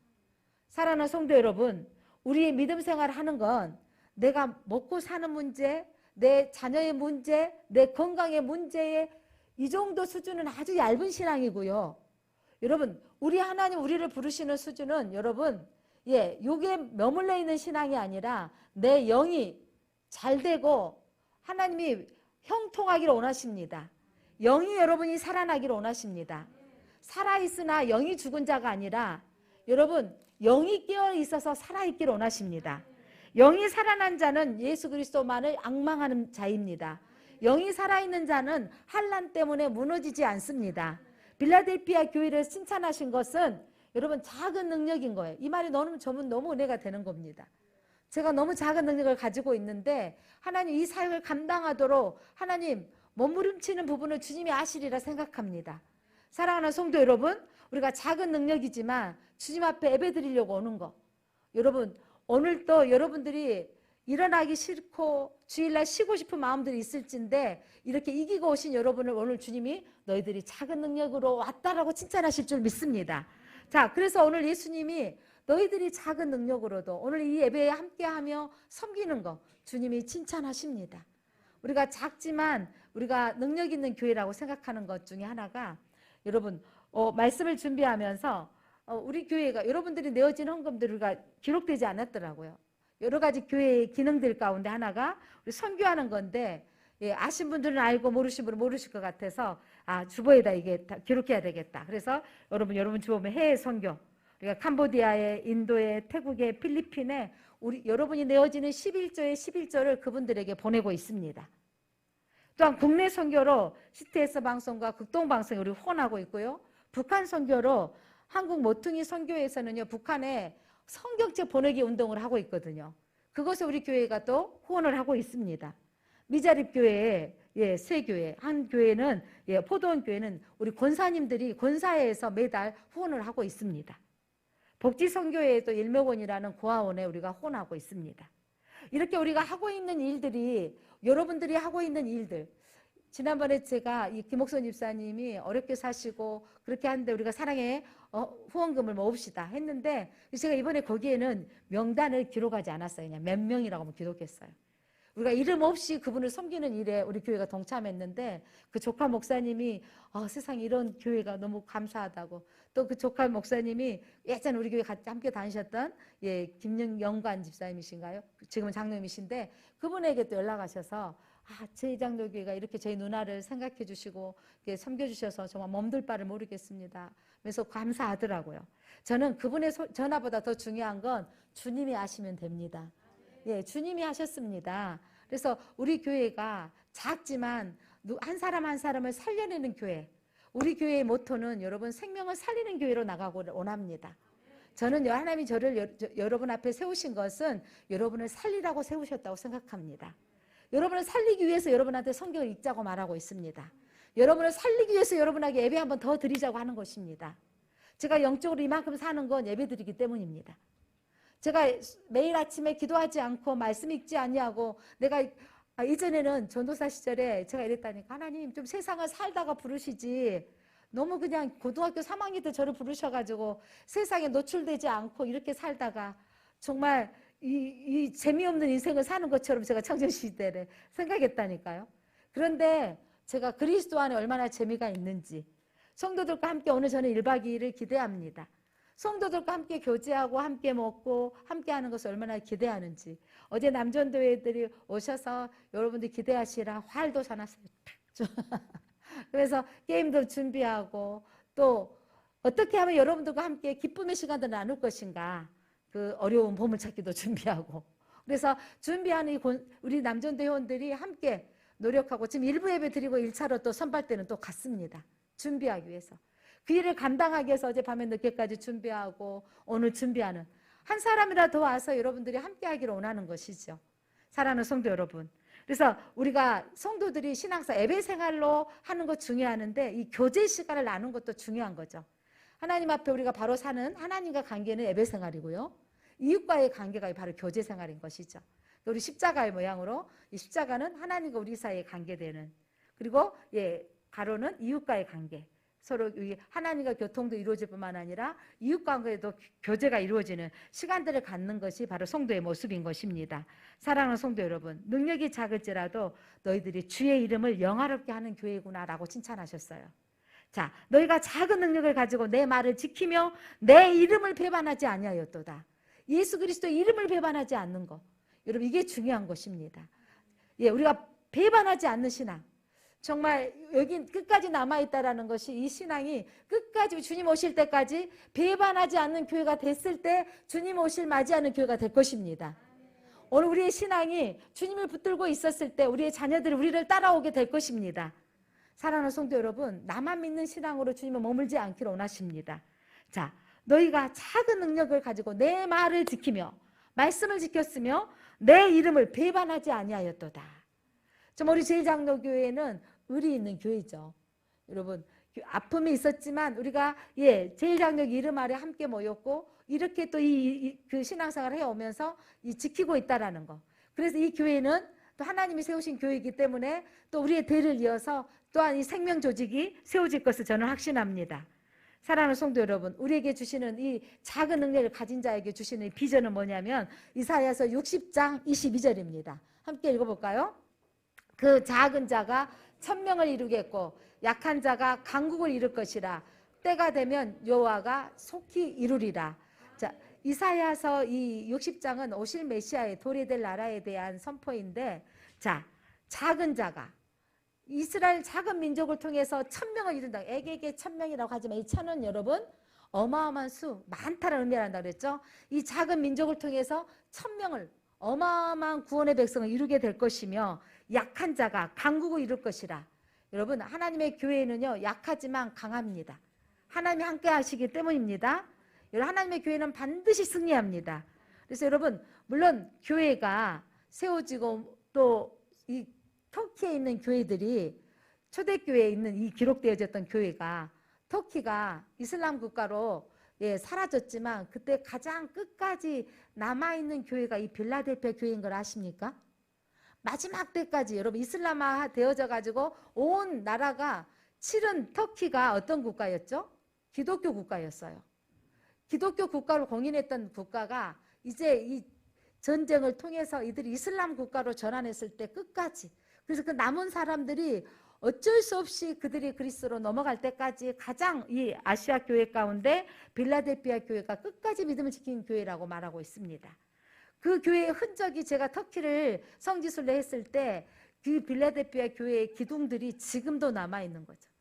B: 사랑하는 성도 여러분, 우리의 믿음 생활을 하는 건 내가 먹고 사는 문제, 내 자녀의 문제, 내 건강의 문제에 이 정도 수준은 아주 얇은 신앙이고요. 여러분, 우리 하나님 우리를 부르시는 수준은 여러분, 요게 머물러 있는 신앙이 아니라 내 영이 잘 되고 하나님이 형통하기를 원하십니다. 영이 여러분이 살아나기를 원하십니다. 살아있으나 영이 죽은 자가 아니라 여러분, 영이 깨어 있어서 살아있기를 원하십니다. 영이 살아난 자는 예수 그리스도만을 앙망하는 자입니다. 영이 살아있는 자는 환난 때문에 무너지지 않습니다. 빌라델피아 교회를 칭찬하신 것은 여러분 작은 능력인 거예요. 이 말이 저는 너무 은혜가 되는 겁니다. 제가 너무 작은 능력을 가지고 있는데 하나님 이 사역을 감당하도록 하나님 몸부림치는 부분을 주님이 아시리라 생각합니다. 사랑하는 성도 여러분, 우리가 작은 능력이지만 주님 앞에 예배드리려고 오는 거, 여러분 오늘도 여러분들이 일어나기 싫고 주일날 쉬고 싶은 마음들이 있을진데 이렇게 이기고 오신 여러분을 오늘 주님이 너희들이 작은 능력으로 왔다라고 칭찬하실 줄 믿습니다. 자, 그래서 오늘 예수님이 너희들이 작은 능력으로도 오늘 이 예배에 함께하며 섬기는 거 주님이 칭찬하십니다. 우리가 작지만 우리가 능력 있는 교회라고 생각하는 것 중에 하나가 여러분 말씀을 준비하면서 우리 교회가 여러분들이 내어진 헌금들이 기록되지 않았더라고요. 여러 가지 교회의 기능들 가운데 하나가 우리 선교하는 건데 아신 분들은 알고 모르신 분은 모르실 것 같아서 주보에다 이게 다 기록해야 되겠다. 그래서 여러분 주보면 해외 선교, 우리가 캄보디아에, 인도에, 태국에, 필리핀에 여러분이 내어지는 11조의 11조를 그분들에게 보내고 있습니다. 또한 국내 선교로 CTS 방송과 극동 방송에 우리 후원하고 있고요. 북한 선교로 한국 모퉁이 선교회에서는요, 북한에 성경책 보내기 운동을 하고 있거든요. 그것에 우리 교회가 또 후원을 하고 있습니다. 미자립 교회에 세 교회, 한 교회는 포도원 교회는 우리 권사님들이 권사회에서 매달 후원을 하고 있습니다. 복지선교회에도 일명원이라는 고아원에 우리가 후원하고 있습니다. 이렇게 우리가 하고 있는 일들이 여러분들이 하고 있는 일들, 지난번에 제가 이 김옥선 집사님이 어렵게 사시고 그렇게 하는데 우리가 사랑의 후원금을 모읍시다 했는데 제가 이번에 거기에는 명단을 기록하지 않았어요. 그냥 몇 명이라고 기록했어요. 우리가 이름 없이 그분을 섬기는 일에 우리 교회가 동참했는데 그 조카 목사님이 세상에 이런 교회가 너무 감사하다고, 또 그 조카 목사님이 예전에 우리 교회 같이 함께 다니셨던 김영관 집사님이신가요? 지금은 장로님이신데 그분에게 또 연락하셔서 제2장로교회가 이렇게 저희 누나를 생각해 주시고 섬겨주셔서 정말 몸둘 바를 모르겠습니다. 그래서 감사하더라고요. 저는 그분의 전화보다 더 중요한 건 주님이 아시면 됩니다. 주님이 하셨습니다. 그래서 우리 교회가 작지만 한 사람 한 사람을 살려내는 교회, 우리 교회의 모토는 여러분 생명을 살리는 교회로 나가고 원합니다. 저는 하나님이 저를 여러분 앞에 세우신 것은 여러분을 살리라고 세우셨다고 생각합니다. 여러분을 살리기 위해서 여러분한테 성경을 읽자고 말하고 있습니다. 여러분을 살리기 위해서 여러분에게 예배 한번 더 드리자고 하는 것입니다. 제가 영적으로 이만큼 사는 건 예배 드리기 때문입니다. 제가 매일 아침에 기도하지 않고 말씀 읽지 아니하고 내가 이전에는 전도사 시절에 제가 이랬다니까, 하나님 좀 세상을 살다가 부르시지 너무 그냥 고등학교 3학년 때 저를 부르셔가지고 세상에 노출되지 않고 이렇게 살다가 정말 이 재미없는 인생을 사는 것처럼 제가 청년시대를 생각했다니까요. 그런데 제가 그리스도 안에 얼마나 재미가 있는지, 성도들과 함께 오늘 저는 1박 2일을 기대합니다. 성도들과 함께 교제하고 함께 먹고 함께 하는 것을 얼마나 기대하는지. 어제 남전도회들이 오셔서 여러분들 기대하시라 활도 사놨어요. 그래서 게임도 준비하고 또 어떻게 하면 여러분들과 함께 기쁨의 시간을 나눌 것인가, 그 어려운 보물찾기도 준비하고, 그래서 준비하는 우리 남전도 회원들이 함께 노력하고 지금 일부 예배 드리고 1차로 또 선발대는 또 갔습니다. 준비하기 위해서. 그 일을 감당하기 위해서 어젯밤에 늦게까지 준비하고 오늘 준비하는 한 사람이라도 와서 여러분들이 함께 하기를 원하는 것이죠. 사랑하는 성도 여러분. 그래서 우리가 성도들이 신앙사 예배 생활로 하는 것 중요하는데 이 교제 시간을 나누는 것도 중요한 거죠. 하나님 앞에 우리가 바로 사는 하나님과 관계는 예배 생활이고요. 이웃과의 관계가 바로 교제 생활인 것이죠. 우리 십자가의 모양으로 이 십자가는 하나님과 우리 사이에 관계되는, 그리고 가로는 이웃과의 관계, 서로 하나님과 교통도 이루어질 뿐만 아니라 이웃 관계에도 교제가 이루어지는 시간들을 갖는 것이 바로 성도의 모습인 것입니다. 사랑하는 성도 여러분, 능력이 작을지라도 너희들이 주의 이름을 영화롭게 하는 교회구나라고 칭찬하셨어요. 자, 너희가 작은 능력을 가지고 내 말을 지키며 내 이름을 배반하지 아니하였도다. 예수 그리스도의 이름을 배반하지 않는 것, 여러분 이게 중요한 것입니다. 우리가 배반하지 않는 신앙, 정말 여기 끝까지 남아있다라는 것이, 이 신앙이 끝까지 주님 오실 때까지 배반하지 않는 교회가 됐을 때 주님 오실 맞이하는 교회가 될 것입니다. 오늘 우리의 신앙이 주님을 붙들고 있었을 때 우리의 자녀들이 우리를 따라오게 될 것입니다. 사랑하는 성도 여러분, 나만 믿는 신앙으로 주님은 머물지 않기를 원하십니다. 자, 너희가 작은 능력을 가지고 내 말을 지키며 말씀을 지켰으며 내 이름을 배반하지 아니하였도다. 좀 우리 제일장로교회는 의리 있는 교회죠. 여러분, 아픔이 있었지만 우리가 제일장로 이름 아래 함께 모였고 이렇게 또 그 신앙생활을 해오면서 지키고 있다라는 거. 그래서 이 교회는 또 하나님이 세우신 교회이기 때문에 또 우리의 대를 이어서 또한 이 생명 조직이 세워질 것을 저는 확신합니다. 사랑하는 성도 여러분, 우리에게 주시는 이 작은 능력을 가진 자에게 주시는 이 비전은 뭐냐면 이사야서 60장 22절입니다. 함께 읽어볼까요? 그 작은 자가 천명을 이루겠고 약한 자가 강국을 이룰 것이라. 때가 되면 여호와가 속히 이루리라. 자, 이사야서 이 60장은 오실 메시아의 도래될 나라에 대한 선포인데, 자, 작은 자가 이스라엘 작은 민족을 통해서 천명을 이룬다. 애게게 천명이라고 하지만 이 천은 여러분 어마어마한 수, 많다는 의미를 한다 그랬죠. 이 작은 민족을 통해서 천명을, 어마어마한 구원의 백성을 이루게 될 것이며 약한 자가 강국을 이룰 것이라. 여러분, 하나님의 교회는요 약하지만 강합니다. 하나님이 함께 하시기 때문입니다. 여러분, 하나님의 교회는 반드시 승리합니다. 그래서 여러분, 물론 교회가 세워지고 또 이 터키에 있는 교회들이, 초대교회에 있는 이 기록되어졌던 교회가 터키가 이슬람 국가로 사라졌지만 그때 가장 끝까지 남아있는 교회가 이 빌라델피아 교회인 걸 아십니까? 마지막 때까지 여러분 이슬람화 되어져 가지고 온 나라가, 실은 터키가 어떤 국가였죠? 기독교 국가였어요. 기독교 국가로 공인했던 국가가 이제 이 전쟁을 통해서 이들이 이슬람 국가로 전환했을 때 끝까지, 그래서 그 남은 사람들이 어쩔 수 없이 그들이 그리스도로 넘어갈 때까지 가장 이 아시아 교회 가운데 빌라델피아 교회가 끝까지 믿음을 지킨 교회라고 말하고 있습니다. 그 교회의 흔적이, 제가 터키를 성지순례 했을 때 그 빌라델피아 교회의 기둥들이 지금도 남아있는 거죠.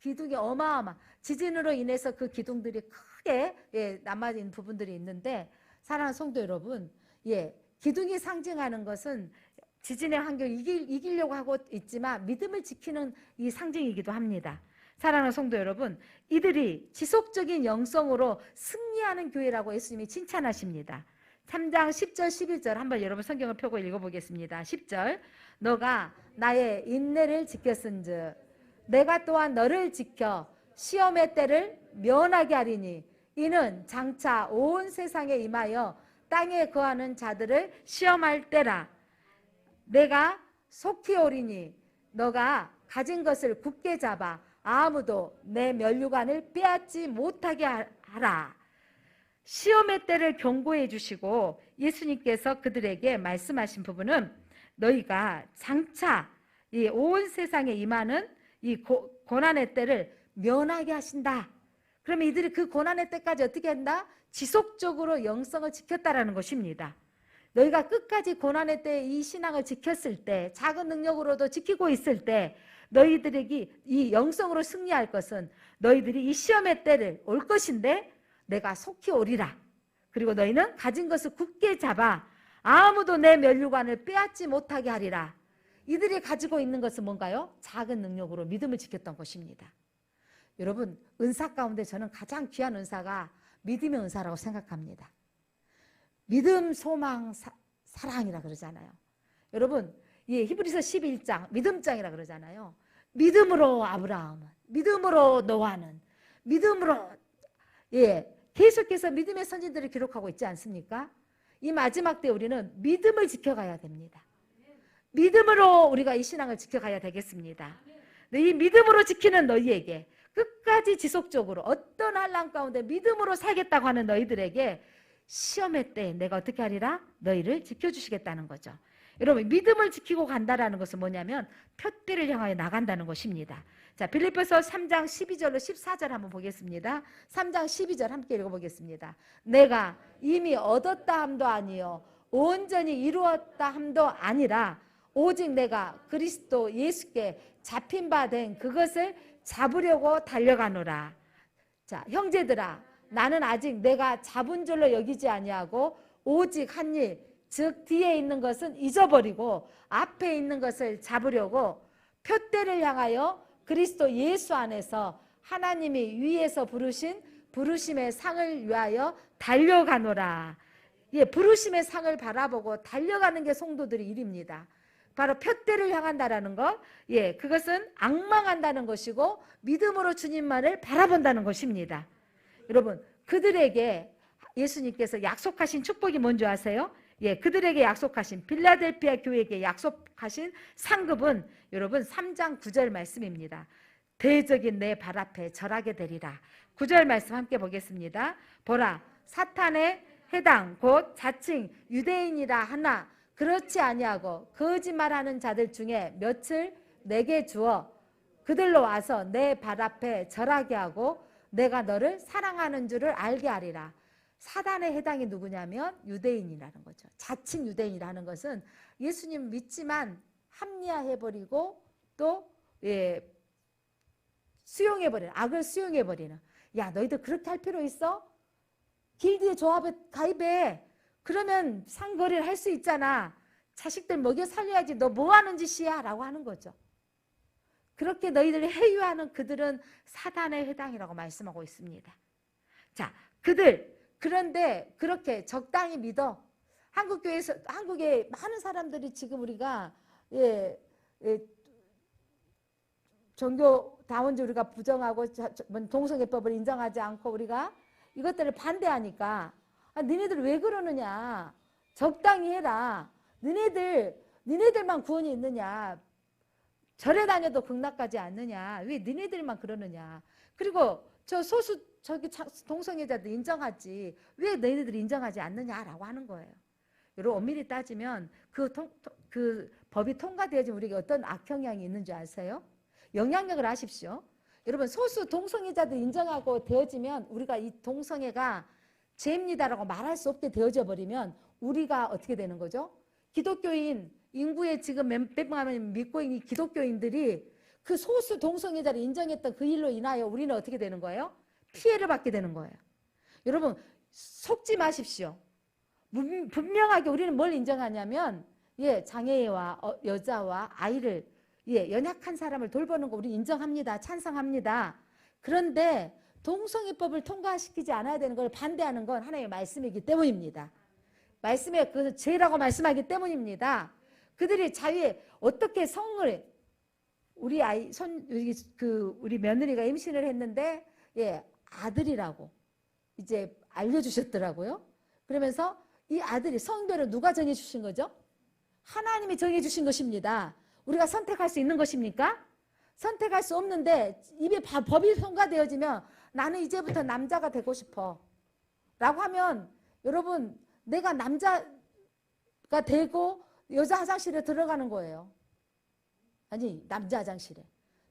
B: 기둥이 어마어마, 지진으로 인해서 그 기둥들이 크게 남아있는 부분들이 있는데, 사랑하는 성도 여러분, 기둥이 상징하는 것은 지진의 환경을 이기려고 하고 있지만 믿음을 지키는 이 상징이기도 합니다. 사랑하는 성도 여러분, 이들이 지속적인 영성으로 승리하는 교회라고 예수님이 칭찬하십니다. 3장 10절 11절 한번 여러분 성경을 펴고 읽어보겠습니다. 10절, 너가 나의 인내를 지켰은즉 내가 또한 너를 지켜 시험의 때를 면하게 하리니 이는 장차 온 세상에 임하여 땅에 거하는 자들을 시험할 때라. 내가 속히 오리니 너가 가진 것을 굳게 잡아 아무도 내 면류관을 빼앗지 못하게 하라. 시험의 때를 경고해 주시고 예수님께서 그들에게 말씀하신 부분은 너희가 장차 이 온 세상에 임하는 이 고난의 때를 면하게 하신다. 그러면 이들이 그 고난의 때까지 어떻게 한다? 지속적으로 영성을 지켰다라는 것입니다. 너희가 끝까지 고난의 때 이 신앙을 지켰을 때, 작은 능력으로도 지키고 있을 때 너희들에게 이 영성으로 승리할 것은 너희들이 이 시험의 때를 올 것인데 내가 속히 오리라. 그리고 너희는 가진 것을 굳게 잡아 아무도 내 면류관을 빼앗지 못하게 하리라. 이들이 가지고 있는 것은 뭔가요? 작은 능력으로 믿음을 지켰던 것입니다. 여러분, 은사 가운데 저는 가장 귀한 은사가 믿음의 은사라고 생각합니다. 믿음, 소망, 사랑이라 그러잖아요. 여러분, 예, 히브리서 11장 믿음장이라 그러잖아요. 믿음으로 아브라함은, 믿음으로 노아는, 믿음으로, 예, 계속해서 믿음의 선진들을 기록하고 있지 않습니까? 이 마지막 때 우리는 믿음을 지켜가야 됩니다. 믿음으로 우리가 이 신앙을 지켜가야 되겠습니다. 이 믿음으로 지키는 너희에게 끝까지 지속적으로 어떤 환난 가운데 믿음으로 살겠다고 하는 너희들에게 시험의 때 내가 어떻게 하리라? 너희를 지켜주시겠다는 거죠. 여러분, 믿음을 지키고 간다라는 것은 뭐냐면 표대를 향하여 나간다는 것입니다. 자, 빌립보서 3장 12절로 14절 한번 보겠습니다. 3장 12절 함께 읽어보겠습니다. 내가 이미 얻었다 함도 아니요 온전히 이루었다 함도 아니라 오직 내가 그리스도 예수께 잡힌 바 된 그것을 잡으려고 달려가노라. 자, 형제들아, 나는 아직 내가 잡은 줄로 여기지 아니하고 오직 한 일, 즉 뒤에 있는 것은 잊어버리고 앞에 있는 것을 잡으려고 표대를 향하여 그리스도 예수 안에서 하나님이 위에서 부르신 부르심의 상을 위하여 달려가노라. 예, 부르심의 상을 바라보고 달려가는 게 성도들의 일입니다. 바로 표대를 향한다라는 것, 예, 그것은 앙망한다는 것이고 믿음으로 주님만을 바라본다는 것입니다. 여러분, 그들에게 예수님께서 약속하신 축복이 뭔지 아세요? 예, 그들에게 약속하신 빌라델피아 교회에게 약속하신 상급은 여러분 3장 9절 말씀입니다. 대적인 내 발 앞에 절하게 되리라. 9절 말씀 함께 보겠습니다. 보라, 사탄의 해당 곧 자칭 유대인이라 하나 그렇지 아니하고 거짓말하는 자들 중에 몇을 내게 주어 그들로 와서 내 발 앞에 절하게 하고 내가 너를 사랑하는 줄을 알게 하리라. 사단의 해당이 누구냐면 유대인이라는 거죠. 자칭 유대인이라는 것은 예수님 믿지만 합리화해버리고 또 수용해버리는, 악을 수용해버리는. 야, 너희들 그렇게 할 필요 있어? 길드의 조합에 가입해. 그러면 상거래를 할 수 있잖아. 자식들 먹여 살려야지. 너 뭐 하는 짓이야? 라고 하는 거죠. 그렇게 너희들이 해유하는 그들은 사단의 해당이라고 말씀하고 있습니다. 자, 그런데 그렇게 적당히 믿어. 한국교회에서, 한국의 많은 사람들이 지금 우리가 종교다운지 우리가 부정하고 동성애법을 인정하지 않고 우리가 이것들을 반대하니까 너네들 왜 그러느냐. 적당히 해라. 너네들만 구원이 있느냐. 절에 다녀도 극락까지 않느냐. 왜 너네들만 그러느냐. 그리고 저기 동성애자들 인정하지. 왜 너희들이 인정하지 않느냐라고 하는 거예요. 여러분, 엄밀히 따지면 그 법이 통과되어지면 우리에게 어떤 악영향이 있는 줄 아세요? 영향력을 아십시오. 여러분, 소수 동성애자들 인정하고 되어지면 우리가 이 동성애가 죄입니다라고 말할 수 없게 되어져 버리면 우리가 어떻게 되는 거죠? 기독교인 인구의 지금 몇백만 명 믿고 있는 기독교인들이 그 소수 동성애자를 인정했던 그 일로 인하여 우리는 어떻게 되는 거예요? 피해를 받게 되는 거예요. 여러분, 속지 마십시오. 분명하게 우리는 뭘 인정하냐면 장애와 여자와 아이를 연약한 사람을 돌보는 거 우리 인정합니다. 찬성합니다. 그런데 동성애법을 통과시키지 않아야 되는 걸 반대하는 건 하나님의 말씀이기 때문입니다. 말씀의 그 죄라고 말씀하기 때문입니다. 그들이 자유에 어떻게 성을 우리 우리 며느리가 임신을 했는데 아들이라고 이제 알려주셨더라고요. 그러면서 이 아들이 성별을 누가 정해주신 거죠? 하나님이 정해주신 것입니다. 우리가 선택할 수 있는 것입니까? 선택할 수 없는데 입에 법이 통과되어지면 나는 이제부터 남자가 되고 싶어 라고 하면 여러분, 내가 남자가 되고 여자 화장실에 들어가는 거예요. 아니, 남자 화장실에.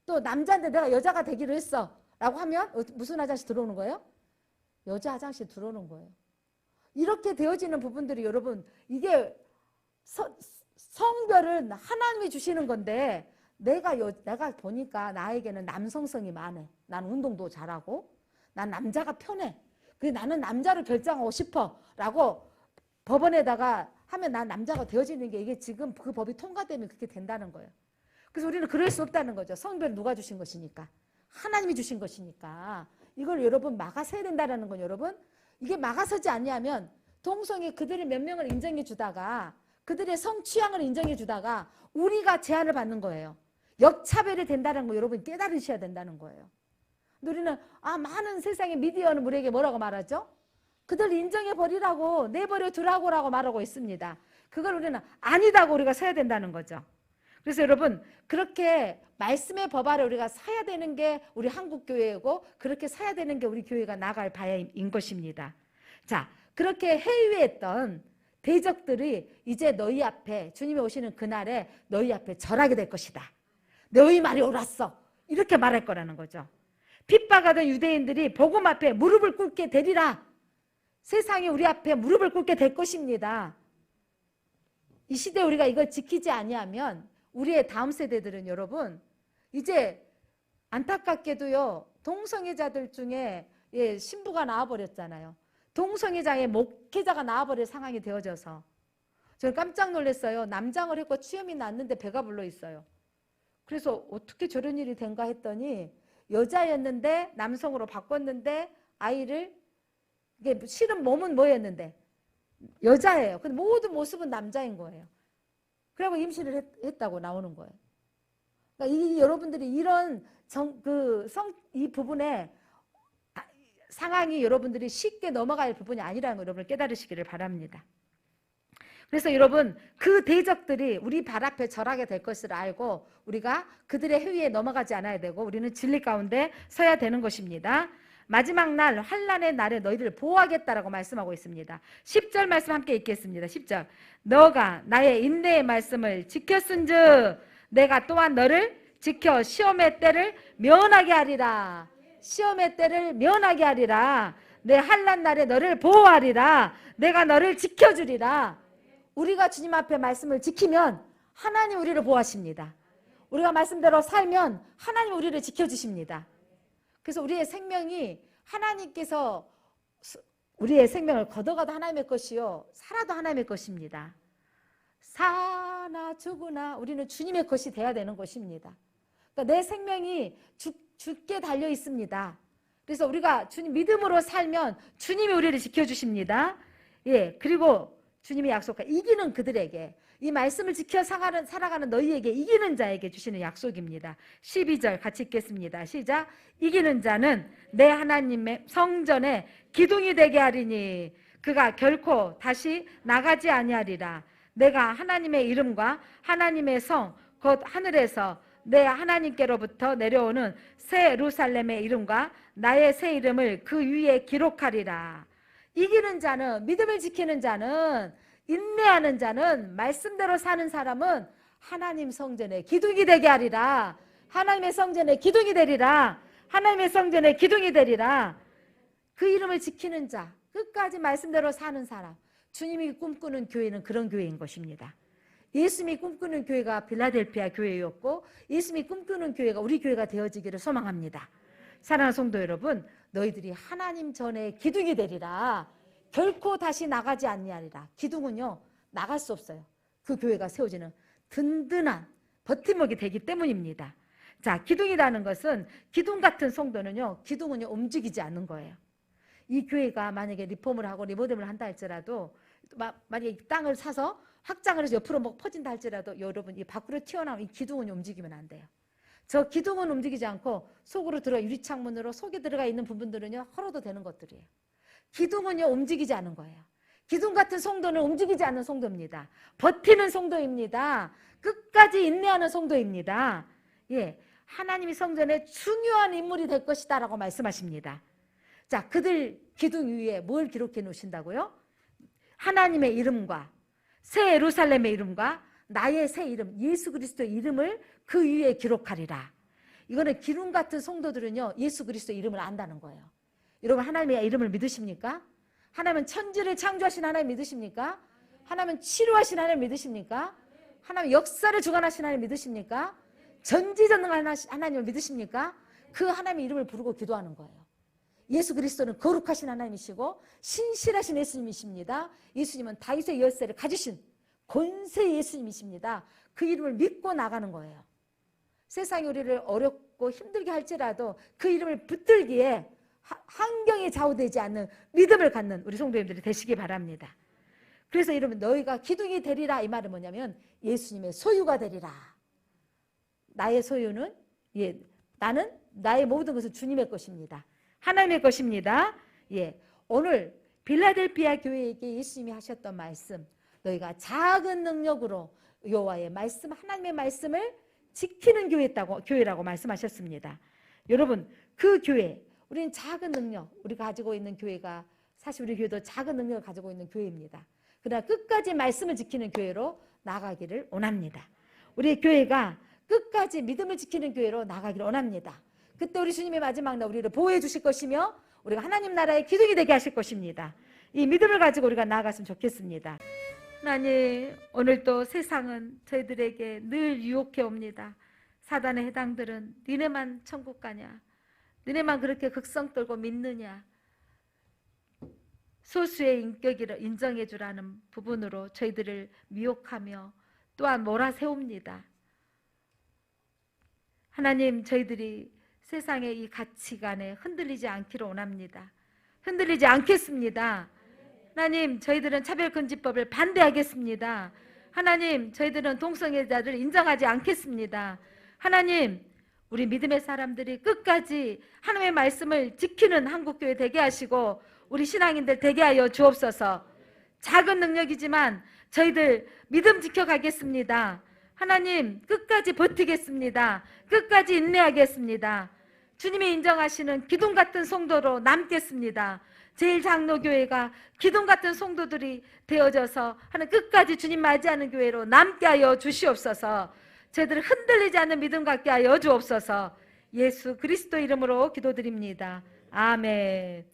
B: 또 남자인데 내가 여자가 되기로 했어 라고 하면 무슨 화장실 들어오는 거예요? 여자 화장실 들어오는 거예요. 이렇게 되어지는 부분들이 여러분, 이게 성별은 하나님이 주시는 건데 내가 보니까 나에게는 남성성이 많아. 난 운동도 잘하고 난 남자가 편해. 그래서 나는 남자를 결정하고 싶어 라고 법원에다가 하면 난 남자가 되어지는 게 이게 지금 그 법이 통과되면 그렇게 된다는 거예요. 그래서 우리는 그럴 수 없다는 거죠. 성별 누가 주신 것이니까. 하나님이 주신 것이니까. 이걸 여러분 막아서야 된다는 건 여러분 이게 막아서지 않냐면 동성애 그들의 몇 명을 인정해 주다가 그들의 성취향을 인정해 주다가 우리가 제한을 받는 거예요. 역차별이 된다는 거 여러분 깨달으셔야 된다는 거예요. 우리는 많은 세상의 미디어는 우리에게 뭐라고 말하죠? 그들 인정해 버리라고 내버려 두라고라고 말하고 있습니다. 그걸 우리는 아니다고 우리가 서야 된다는 거죠. 그래서 여러분 그렇게 말씀의 법 아래 우리가 서야 되는 게 우리 한국교회이고 그렇게 서야 되는 게 우리 교회가 나갈 바인 것입니다. 자, 그렇게 회유했던 대적들이 이제 너희 앞에 주님이 오시는 그날에 너희 앞에 절하게 될 것이다. 너희 말이 옳았어. 이렇게 말할 거라는 거죠. 핍박하던 유대인들이 복음 앞에 무릎을 꿇게 되리라. 세상이 우리 앞에 무릎을 꿇게 될 것입니다. 이 시대에 우리가 이걸 지키지 아니하면 우리의 다음 세대들은 여러분 이제 안타깝게도요 동성애자들 중에 신부가 나와버렸잖아요. 동성애자의 목회자가 나와버릴 상황이 되어져서 저는 깜짝 놀랐어요. 남장을 했고 취염이 났는데 배가 불러 있어요. 그래서 어떻게 저런 일이 된가 했더니 여자였는데 남성으로 바꿨는데 아이를 이게 실은 몸은 뭐였는데 여자예요. 근데 모든 모습은 남자인 거예요. 그리고 임신을 했다고 나오는 거예요. 그러니까 여러분들이 이런 이 부분에 상황이 여러분들이 쉽게 넘어갈 부분이 아니라는 걸 여러분 깨달으시기를 바랍니다. 그래서 여러분 그 대적들이 우리 발 앞에 절하게 될 것을 알고 우리가 그들의 회의에 넘어가지 않아야 되고 우리는 진리 가운데 서야 되는 것입니다. 마지막 날 환난의 날에 너희를 보호하겠다라고 말씀하고 있습니다. 10절 말씀 함께 읽겠습니다. 10절 너가 나의 인내의 말씀을 지켰은즉 내가 또한 너를 지켜 시험의 때를 면하게 하리라. 시험의 때를 면하게 하리라. 내 환난 날에 너를 보호하리라. 내가 너를 지켜주리라. 우리가 주님 앞에 말씀을 지키면 하나님 우리를 보호하십니다. 우리가 말씀대로 살면 하나님 우리를 지켜주십니다. 그래서 우리의 생명이 하나님께서 우리의 생명을 걷어가도 하나님의 것이요 살아도 하나님의 것입니다. 사나 죽으나 우리는 주님의 것이 돼야 되는 것입니다. 그러니까 내 생명이 죽게 달려 있습니다. 그래서 우리가 주님 믿음으로 살면 주님이 우리를 지켜주십니다. 그리고 주님이 약속한 이기는 그들에게 이 말씀을 지켜 살아가는 너희에게 이기는 자에게 주시는 약속입니다. 12절 같이 읽겠습니다. 시작. 이기는 자는 내 하나님의 성전에 기둥이 되게 하리니 그가 결코 다시 나가지 아니하리라. 내가 하나님의 이름과 하나님의 성 곧 하늘에서 내 하나님께로부터 내려오는 새 예루살렘의 이름과 나의 새 이름을 그 위에 기록하리라. 이기는 자는 믿음을 지키는 자는 인내하는 자는 말씀대로 사는 사람은 하나님 성전에 기둥이 되게 하리라. 하나님의 성전에 기둥이 되리라. 하나님의 성전에 기둥이 되리라. 그 이름을 지키는 자 끝까지 말씀대로 사는 사람 주님이 꿈꾸는 교회는 그런 교회인 것입니다. 예수님이 꿈꾸는 교회가 빌라델피아 교회였고 예수님이 꿈꾸는 교회가 우리 교회가 되어지기를 소망합니다. 사랑하는 성도 여러분 너희들이 하나님 전에 기둥이 되리라. 결코 다시 나가지 아니하리라. 기둥은요 나갈 수 없어요. 그 교회가 세워지는 든든한 버팀목이 되기 때문입니다. 자, 기둥이라는 것은 기둥 같은 성도는요 기둥은요 움직이지 않는 거예요. 이 교회가 만약에 리폼을 하고 리모델을 한다 할지라도 만약에 땅을 사서 확장을 해서 옆으로 뭐 퍼진다 할지라도 여러분 이 밖으로 튀어나온 이 기둥은 움직이면 안 돼요. 저 기둥은 움직이지 않고 속으로 들어가 유리창문으로 속에 들어가 있는 부분들은요 헐어도 되는 것들이에요. 기둥은요 움직이지 않은 거예요. 기둥 같은 성도는 움직이지 않는 성도입니다. 버티는 성도입니다. 끝까지 인내하는 성도입니다. 하나님이 성전에 중요한 인물이 될 것이다 라고 말씀하십니다. 자, 그들 기둥 위에 뭘 기록해 놓으신다고요? 하나님의 이름과 새 예루살렘의 이름과 나의 새 이름 예수 그리스도의 이름을 그 위에 기록하리라. 이거는 기둥 같은 성도들은요 예수 그리스도의 이름을 안다는 거예요. 여러분 하나님의 이름을 믿으십니까? 하나님은 천지를 창조하신 하나님 믿으십니까? 하나님은 치료하신 하나님 믿으십니까? 하나님 역사를 주관하신 하나님 믿으십니까? 전지전능한 하나님을 믿으십니까? 그 하나님의 이름을 부르고 기도하는 거예요. 예수 그리스도는 거룩하신 하나님이시고 신실하신 예수님이십니다. 예수님은 다윗의 열쇠를 가지신 권세 예수님이십니다. 그 이름을 믿고 나가는 거예요. 세상이 우리를 어렵고 힘들게 할지라도 그 이름을 붙들기에 환경에 좌우되지 않는 믿음을 갖는 우리 성도님들이 되시기 바랍니다. 그래서 여러분, 너희가 기둥이 되리라, 이 말은 뭐냐면 예수님의 소유가 되리라. 나의 소유는, 나는 나의 모든 것은 주님의 것입니다. 하나님의 것입니다. 오늘 빌라델피아 교회에게 예수님이 하셨던 말씀, 너희가 작은 능력으로 여호와의 말씀, 하나님의 말씀을 지키는 교회라고 말씀하셨습니다. 여러분, 그 교회, 우리는 작은 능력, 우리가 가지고 있는 교회가, 사실 우리 교회도 작은 능력을 가지고 있는 교회입니다. 그러나 끝까지 말씀을 지키는 교회로 나가기를 원합니다. 우리 교회가 끝까지 믿음을 지키는 교회로 나가기를 원합니다. 그때 우리 주님의 마지막 날 우리를 보호해 주실 것이며 우리가 하나님 나라의 기둥이 되게 하실 것입니다. 이 믿음을 가지고 우리가 나아갔으면 좋겠습니다. 하나님, 오늘도 세상은 저희들에게 늘 유혹해 옵니다. 사단의 해당들은 니네만 천국 가냐, 니네만 그렇게 극성 떨고 믿느냐, 소수의 인격을 인정해 주라는 부분으로 저희들을 미혹하며 또한 몰아세웁니다. 하나님, 저희들이 세상의 이 가치관에 흔들리지 않기를 원합니다. 흔들리지 않겠습니다. 하나님, 저희들은 차별금지법을 반대하겠습니다. 하나님, 저희들은 동성애자를 인정하지 않겠습니다. 하나님, 우리 믿음의 사람들이 끝까지 하나님의 말씀을 지키는 한국교회 되게 하시고 우리 신앙인들 되게 하여 주옵소서. 작은 능력이지만 저희들 믿음 지켜가겠습니다. 하나님, 끝까지 버티겠습니다. 끝까지 인내하겠습니다. 주님이 인정하시는 기둥 같은 성도로 남겠습니다. 제일장로교회가 기둥 같은 성도들이 되어져서 하는 끝까지 주님 맞이하는 교회로 남게 하여 주시옵소서. 저희들을 흔들리지 않는 믿음 갖게 하여 주옵소서. 예수 그리스도 이름으로 기도드립니다. 아멘.